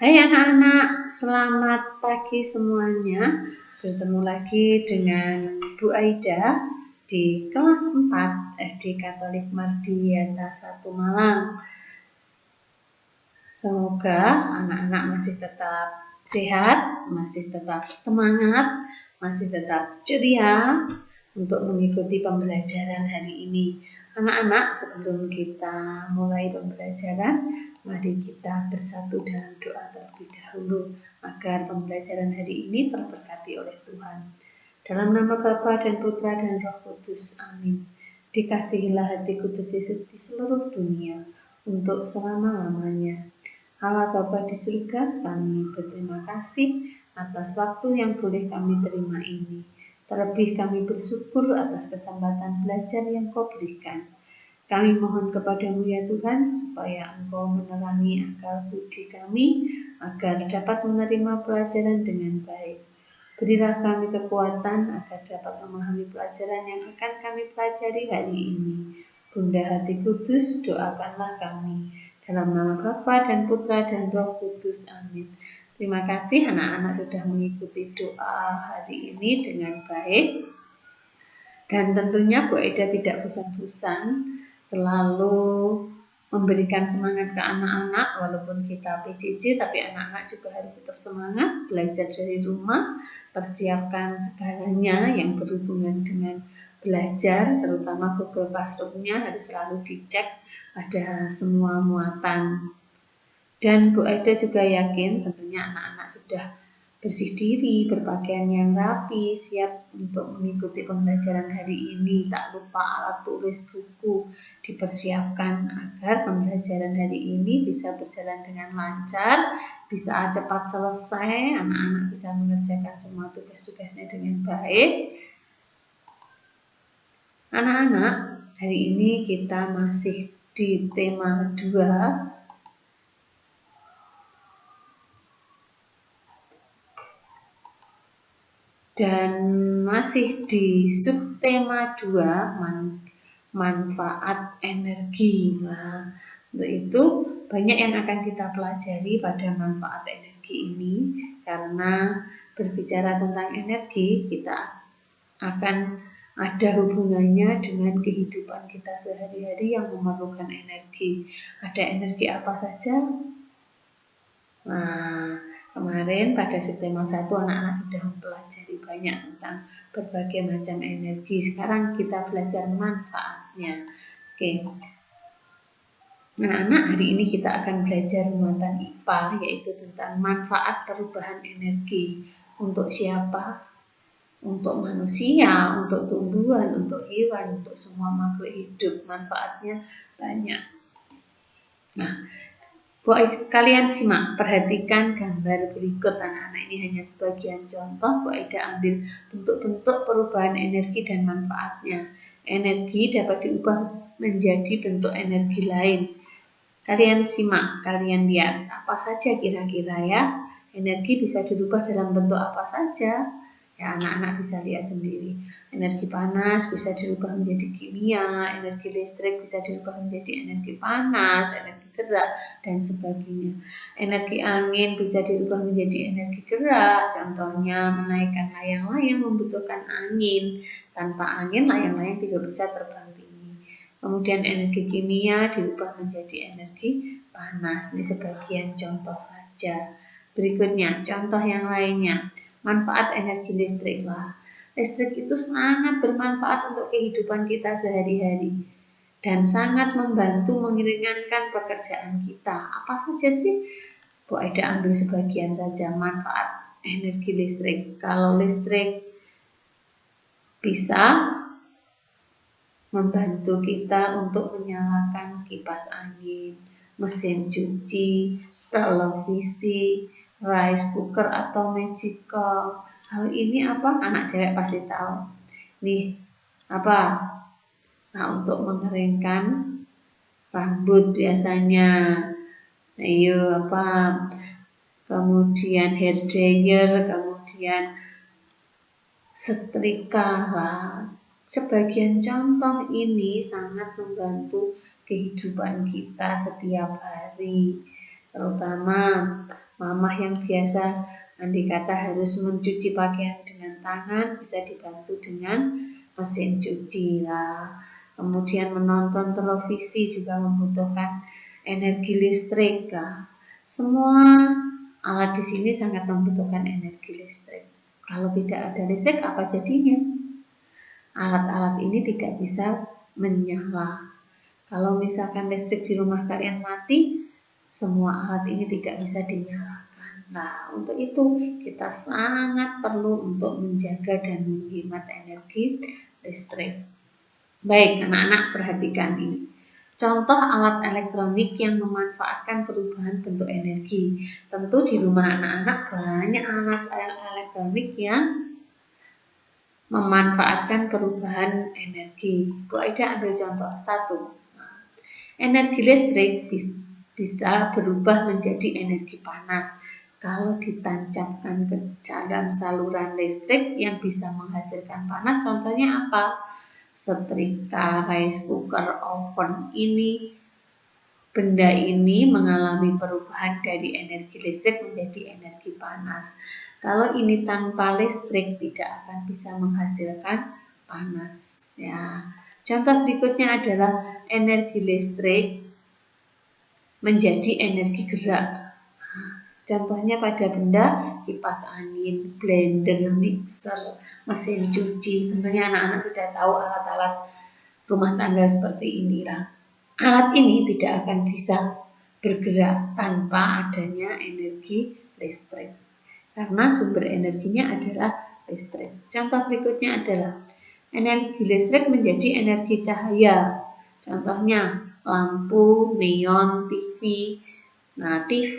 Hai anak-anak, selamat pagi semuanya. Bertemu lagi dengan Bu Aida di kelas 4 SD Katolik Mardiata 1 Malang. Semoga anak-anak masih tetap sehat, masih tetap semangat, masih tetap ceria untuk mengikuti pembelajaran hari ini. Anak-anak, sebelum kita mulai pembelajaran, mari kita bersatu dalam doa terlebih dahulu agar pembelajaran hari ini terberkati oleh Tuhan. Dalam nama Bapa dan Putra dan Roh Kudus, amin. Dikasihilah hati kudus Yesus di seluruh dunia untuk selama-lamanya. Allah Bapa di surga, kami berterima kasih atas waktu yang boleh kami terima ini. Terlebih kami bersyukur atas kesempatan belajar yang Kau berikan. Kami mohon kepadamu ya Tuhan, supaya Engkau menerangi akal budi kami, agar dapat menerima pelajaran dengan baik. Berilah kami kekuatan agar dapat memahami pelajaran yang akan kami pelajari hari ini. Bunda Hati Kudus, doakanlah kami. Dalam nama Bapa dan Putra dan Roh Kudus, amin. Terima kasih anak-anak sudah mengikuti doa hari ini dengan baik. Dan tentunya Bu Aida tidak bosan-bosan selalu memberikan semangat ke anak-anak. Walaupun kita PJJ, tapi anak-anak juga harus tetap semangat belajar dari rumah, persiapkan segalanya yang berhubungan dengan belajar, terutama Google Classroom-nya harus selalu dicek pada semua muatan. Dan Bu Aida juga yakin tentunya anak-anak sudah bersih diri, berpakaian yang rapi, siap untuk mengikuti pembelajaran hari ini. Tak lupa alat tulis buku dipersiapkan agar pembelajaran hari ini bisa berjalan dengan lancar, bisa cepat selesai, anak-anak bisa mengerjakan semua tugas-tugasnya dengan baik. Anak-anak, hari ini kita masih di tema 2. Dan masih di subtema 2, manfaat energi. Nah, untuk itu banyak yang akan kita pelajari pada manfaat energi ini, karena berbicara tentang energi, kita akan ada hubungannya dengan kehidupan kita sehari-hari yang memerlukan energi. Ada energi apa saja? Nah, kemarin pada subtema 1 anak-anak sudah mempelajari banyak tentang berbagai macam energi. Sekarang kita belajar manfaatnya. Oke. Anak-anak, hari ini kita akan belajar muatan IPA, yaitu tentang manfaat perubahan energi. Untuk siapa? Untuk manusia, untuk tumbuhan, untuk hewan, untuk semua makhluk hidup. Manfaatnya banyak. Nah, kalian simak, perhatikan gambar berikut anak-anak. Ini hanya sebagian contoh. Bu Aida ambil bentuk-bentuk perubahan energi dan manfaatnya. Energi dapat diubah menjadi bentuk energi lain. Kalian simak, kalian lihat apa saja kira-kira ya. Energi bisa dirubah dalam bentuk apa saja. Ya, anak-anak bisa lihat sendiri. Energi panas bisa dirubah menjadi kimia, energi listrik bisa dirubah menjadi energi panas, energi gerak, dan sebagainya. Energi angin bisa dirubah menjadi energi gerak, contohnya menaikkan layang-layang membutuhkan angin. Tanpa angin, layang-layang tidak bisa terbang tinggi. Kemudian energi kimia dirubah menjadi energi panas. Ini sebagian contoh saja. Berikutnya, contoh yang lainnya. Manfaat energi listrik lah. Listrik itu sangat bermanfaat untuk kehidupan kita sehari-hari dan sangat membantu meringankan pekerjaan kita. Apa saja sih? Bu Aida ambil sebagian saja manfaat energi listrik. Kalau listrik bisa membantu kita untuk menyalakan kipas angin, mesin cuci, televisi, rice cooker atau magical. Hal ini apa? Anak cewek pasti tahu. Nih, apa? Nah, untuk mengeringkan rambut biasanya. Ayo, apa? Kemudian hair dryer, kemudian setrika lah. Sebagian contoh ini sangat membantu kehidupan kita setiap hari. Terutama mamah yang biasa andai kata harus mencuci pakaian dengan tangan, bisa dibantu dengan mesin cuci lah. Kemudian menonton televisi juga membutuhkan energi listrik lah. Semua alat di sini sangat membutuhkan energi listrik. Kalau tidak ada listrik, apa jadinya? Alat-alat ini tidak bisa menyala. Kalau misalkan listrik di rumah kalian mati, semua alat ini tidak bisa dinyalakan. Nah, untuk itu kita sangat perlu untuk menjaga dan menghemat energi listrik. Baik, anak-anak perhatikan ini. Contoh alat elektronik yang memanfaatkan perubahan bentuk energi. Tentu di rumah anak-anak banyak alat elektronik yang memanfaatkan perubahan energi. Bu Aida ambil contoh satu. Energi listrik bisa berubah menjadi energi panas kalau ditancapkan ke dalam saluran listrik yang bisa menghasilkan panas. Contohnya apa? Setrika, rice cooker, oven. Benda ini mengalami perubahan dari energi listrik menjadi energi panas. Kalau ini tanpa listrik tidak akan bisa menghasilkan panas. Ya. Contoh berikutnya adalah energi listrik menjadi energi gerak. Contohnya pada benda kipas angin, blender, mixer, mesin cuci. Tentunya anak-anak sudah tahu alat-alat rumah tangga seperti inilah. Alat ini tidak akan bisa bergerak tanpa adanya energi listrik. Karena sumber energinya adalah listrik. Contoh berikutnya adalah energi listrik menjadi energi cahaya. Contohnya lampu, neon, TV. Nah, TV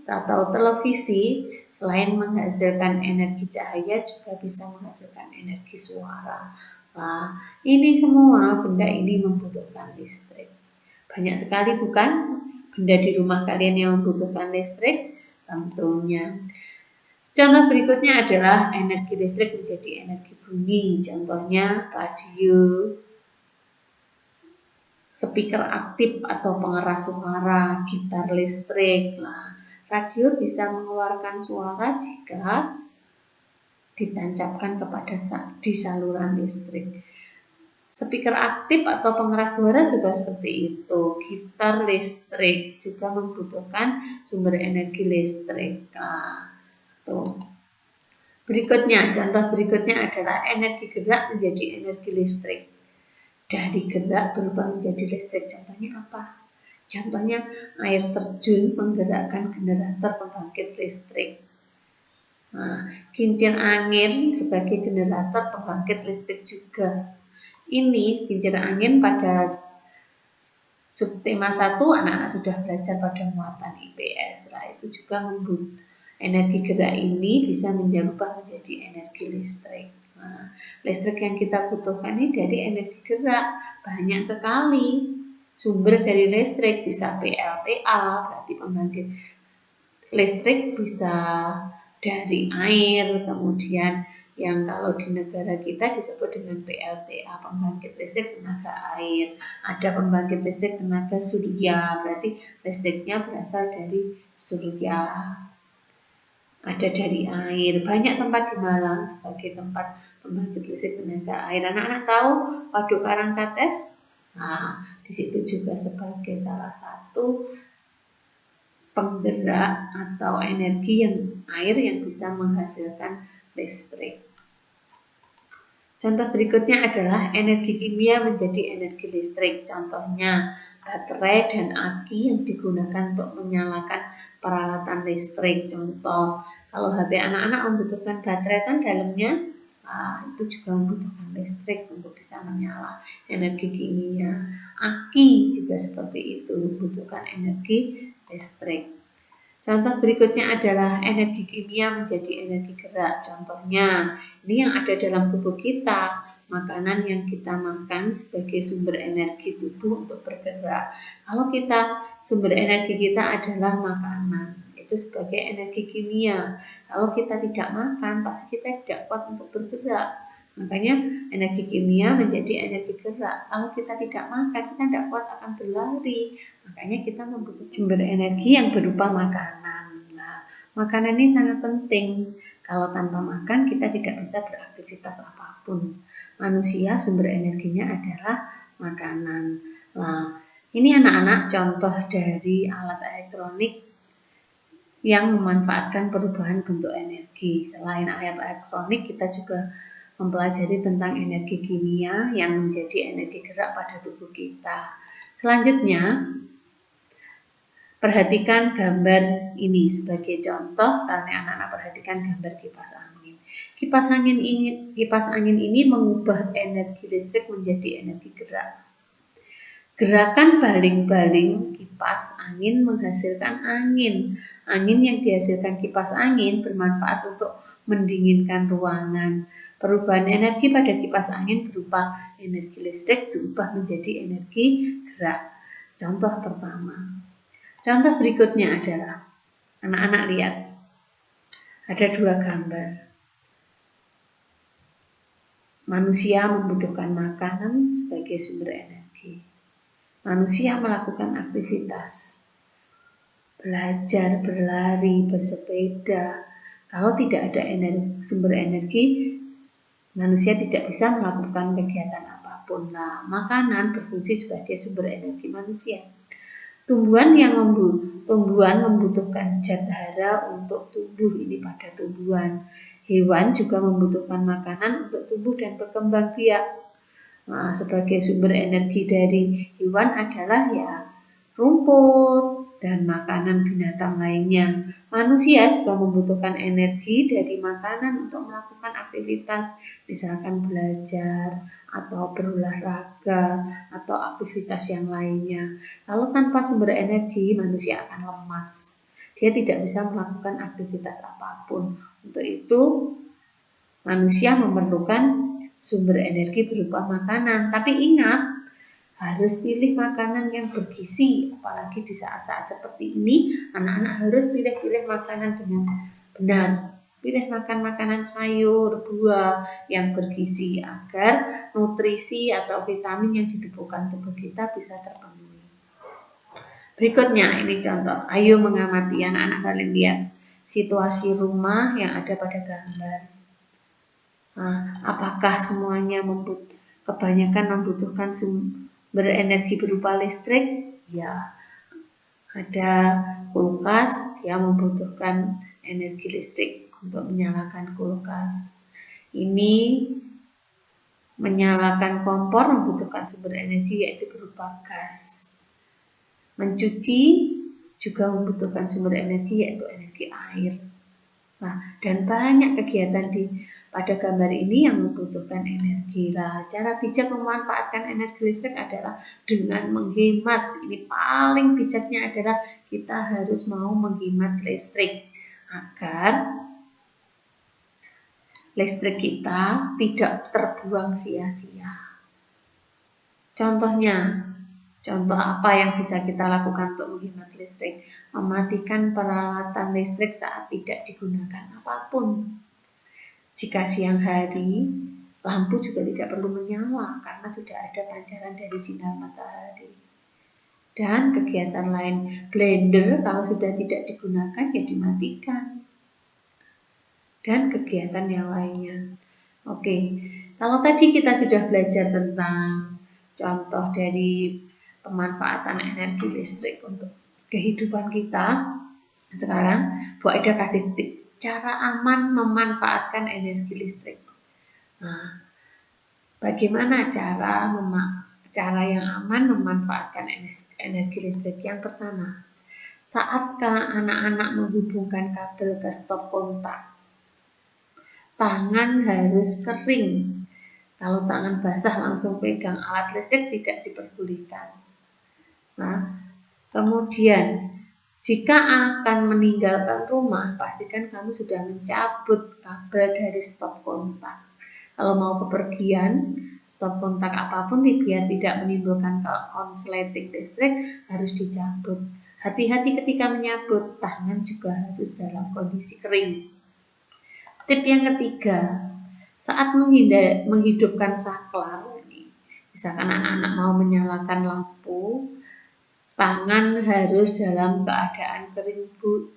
atau televisi selain menghasilkan energi cahaya juga bisa menghasilkan energi suara. Nah, ini semua benda ini membutuhkan listrik. Banyak sekali bukan benda di rumah kalian yang membutuhkan listrik? Tentunya. Contoh berikutnya adalah energi listrik menjadi energi bunyi. Contohnya radio, speaker aktif atau pengeras suara, gitar listrik. Nah, radio bisa mengeluarkan suara jika ditancapkan di saluran listrik. Speaker aktif atau pengeras suara juga seperti itu. Gitar listrik juga membutuhkan sumber energi listrik. Nah, tuh. Contoh berikutnya adalah energi gerak menjadi energi listrik. Dari gerak berubah menjadi listrik. Contohnya apa? Contohnya air terjun menggerakkan generator pembangkit listrik. Nah, kincir angin sebagai generator pembangkit listrik juga. Ini kincir angin pada subtema 1 anak-anak sudah belajar pada muatan IPS. Nah, itu juga energi gerak ini bisa berubah menjadi energi listrik. Nah, listrik yang kita butuhkan ini dari energi gerak. Banyak sekali sumber dari listrik, bisa PLTA, berarti pembangkit listrik bisa dari air, kemudian yang kalau di negara kita disebut dengan PLTA, pembangkit listrik tenaga air. Ada pembangkit listrik tenaga surya, berarti listriknya berasal dari surya. Ada dari air. Banyak tempat di Malang sebagai tempat pembangkit listrik tenaga air. Anak-anak tahu Waduk Karangkates? Nah, di situ juga sebagai salah satu penggerak atau energi air yang bisa menghasilkan listrik. Contoh berikutnya adalah energi kimia menjadi energi listrik. Contohnya baterai dan aki yang digunakan untuk menyalakan peralatan listrik. Contoh, kalau HP anak-anak membutuhkan baterai kan dalamnya, itu juga membutuhkan listrik untuk bisa menyala. Energi kimia. Aki juga seperti itu, membutuhkan energi listrik. Contoh berikutnya adalah energi kimia menjadi energi gerak. Contohnya, ini yang ada dalam tubuh kita. Makanan yang kita makan sebagai sumber energi tubuh untuk bergerak. Kalau sumber energi kita adalah makanan, itu sebagai energi kimia. Kalau kita tidak makan, pasti kita tidak kuat untuk bergerak. Makanya energi kimia menjadi energi gerak. Kalau kita tidak makan, kita tidak kuat akan berlari. Makanya kita membutuhkan sumber energi yang berupa makanan. Nah, Makanan ini sangat penting. Kalau tanpa makan kita tidak bisa beraktivitas apapun. Manusia sumber energinya adalah makanan. Nah, ini anak-anak contoh dari alat elektronik yang memanfaatkan perubahan bentuk energi. Selain alat elektronik, kita juga mempelajari tentang energi kimia yang menjadi energi gerak pada tubuh kita. Selanjutnya, perhatikan gambar ini sebagai contoh. Karena anak-anak perhatikan gambar kipas angin. Kipas angin ini mengubah energi listrik menjadi energi gerak. Gerakan baling-baling kipas angin menghasilkan angin. Angin yang dihasilkan kipas angin bermanfaat untuk mendinginkan ruangan. Perubahan energi pada kipas angin berupa energi listrik diubah menjadi energi gerak. Contoh pertama. Contoh berikutnya adalah, anak-anak lihat, ada dua gambar. Manusia membutuhkan makanan sebagai sumber energi. Manusia melakukan aktivitas, belajar, berlari, bersepeda. Kalau tidak ada sumber energi, manusia tidak bisa melakukan kegiatan apapun. Nah, makanan berfungsi sebagai sumber energi manusia. Tumbuhan membutuhkan zat hara untuk tumbuh, ini pada tumbuhan. Hewan juga membutuhkan makanan untuk tumbuh dan berkembang biak. Nah, sebagai sumber energi dari hewan adalah ya rumput dan makanan binatang lainnya. Manusia juga membutuhkan energi dari makanan untuk melakukan aktivitas, misalkan belajar atau berolahraga atau aktivitas yang lainnya. Kalau tanpa sumber energi, manusia akan lemas. Dia tidak bisa melakukan aktivitas apapun. Untuk itu, manusia memerlukan sumber energi berupa makanan. Tapi ingat, harus pilih makanan yang bergizi. Apalagi di saat-saat seperti ini, anak-anak harus pilih-pilih makanan dengan benar. Pilih makan makanan sayur, buah yang bergizi agar nutrisi atau vitamin yang dibutuhkan tubuh kita bisa terpenuhi. Berikutnya ini contoh. Ayo mengamati, anak-anak kalian lihat situasi rumah yang ada pada gambar. Nah, apakah semuanya kebanyakan membutuhkan sumber energi berupa listrik? Ya, ada kulkas yang membutuhkan energi listrik untuk menyalakan kulkas. Ini menyalakan kompor membutuhkan sumber energi yaitu berupa gas. Mencuci juga membutuhkan sumber energi yaitu energi air. Nah, dan banyak kegiatan pada gambar ini yang membutuhkan energi. Nah, cara bijak memanfaatkan energi listrik adalah dengan menghemat. Ini paling bijaknya adalah kita harus mau menghemat listrik agar listrik kita tidak terbuang sia-sia. Contoh apa yang bisa kita lakukan untuk menghemat listrik? Mematikan peralatan listrik saat tidak digunakan apapun. Jika siang hari, lampu juga tidak perlu menyala karena sudah ada pancaran dari sinar matahari. Dan kegiatan lain, blender kalau sudah tidak digunakan ya dimatikan. Dan kegiatan yang lainnya. Oke, kalau tadi kita sudah belajar tentang contoh dari pemanfaatan energi listrik untuk kehidupan kita. Sekarang Bu Aida kasih tip cara aman memanfaatkan energi listrik. Nah, bagaimana cara yang aman memanfaatkan energi listrik? Yang pertama, saat anak-anak menghubungkan kabel ke stop kontak, tangan harus kering. Kalau tangan basah langsung pegang alat listrik tidak diperbolehkan. Nah, kemudian jika akan meninggalkan rumah, pastikan kamu sudah mencabut kabel dari stop kontak. Kalau mau bepergian, stop kontak apapun biar tidak menimbulkan konsleting listrik harus dicabut. Hati-hati ketika menyabut, tangan juga harus dalam kondisi kering. Tip yang ketiga, saat menghidupkan saklar, misalkan anak-anak mau menyalakan lampu, tangan harus dalam keadaan kering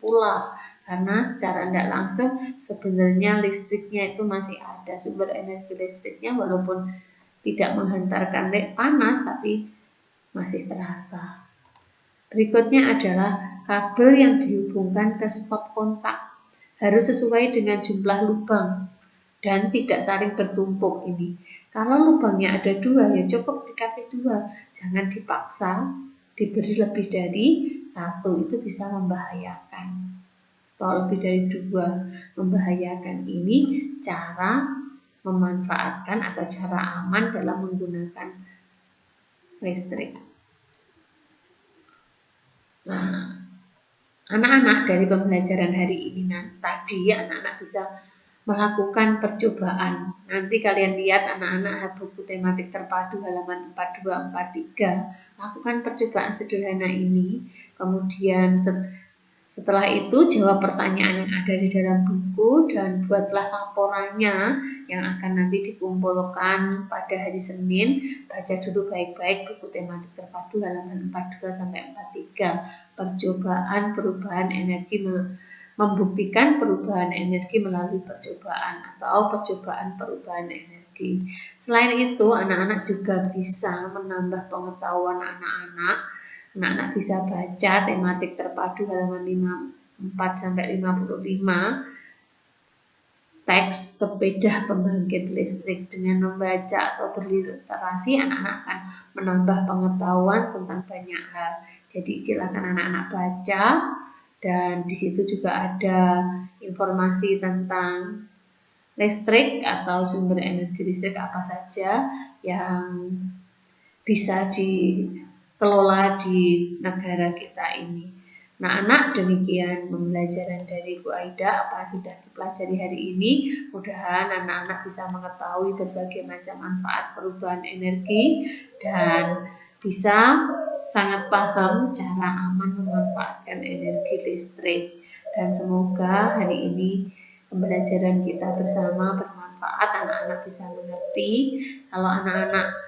pula. Karena secara tidak langsung sebenarnya listriknya itu masih ada, sumber energi listriknya walaupun tidak menghantarkan panas tapi masih terasa. Berikutnya adalah kabel yang dihubungkan ke stop kontak. Harus sesuai dengan jumlah lubang dan tidak saling bertumpuk ini. Kalau lubangnya ada 2 ya cukup dikasih 2, jangan dipaksa diberi lebih dari 1, itu bisa membahayakan. Atau lebih dari 2 membahayakan. Ini cara memanfaatkan atau cara aman dalam menggunakan listrik. Nah, anak-anak dari pembelajaran hari ini tadi anak-anak bisa melakukan percobaan. Nanti kalian lihat anak-anak buku tematik terpadu halaman 4243, lakukan percobaan sederhana ini. Kemudian setelah itu jawab pertanyaan yang ada di dalam buku dan buatlah laporannya yang akan nanti dikumpulkan pada hari Senin. Baca dulu baik-baik buku tematik terpadu halaman 42 sampai 43. Percobaan perubahan energi, membuktikan perubahan energi melalui percobaan atau percobaan perubahan energi. Selain itu, anak-anak juga bisa menambah pengetahuan anak-anak. Anak-anak bisa baca tematik terpadu halaman 54 sampai 55, teks sepeda pembangkit listrik. Dengan membaca atau berliterasi, anak-anak akan menambah pengetahuan tentang banyak hal. Jadi silakan anak-anak baca, dan di situ juga ada informasi tentang listrik atau sumber energi listrik apa saja yang bisa dikelola di negara kita ini. Nah, anak, demikian pembelajaran dari Bu Aida apa yang sudah dipelajari hari ini. Mudah-mudahan anak-anak bisa mengetahui berbagai macam manfaat perubahan energi dan bisa sangat paham cara aman memanfaatkan energi listrik. Dan semoga hari ini pembelajaran kita bersama bermanfaat, anak-anak bisa mengerti. Kalau anak-anak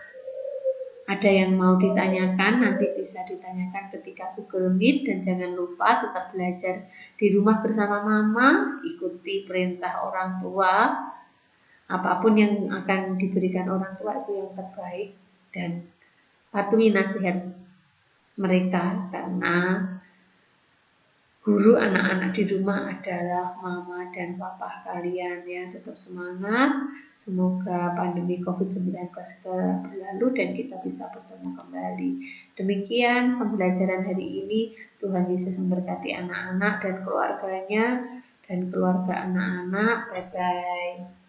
ada yang mau ditanyakan, nanti bisa ditanyakan ketika Google Meet. Dan jangan lupa tetap belajar di rumah bersama mama, ikuti perintah orang tua. Apapun yang akan diberikan orang tua itu yang terbaik, dan patuhi nasihat mereka, karena guru anak-anak di rumah adalah mama dan papa kalian ya. Tetap semangat, semoga pandemi COVID-19 segera berlalu dan kita bisa bertemu kembali. Demikian pembelajaran hari ini. Tuhan Yesus memberkati anak-anak dan keluarganya dan keluarga anak-anak. Bye-bye.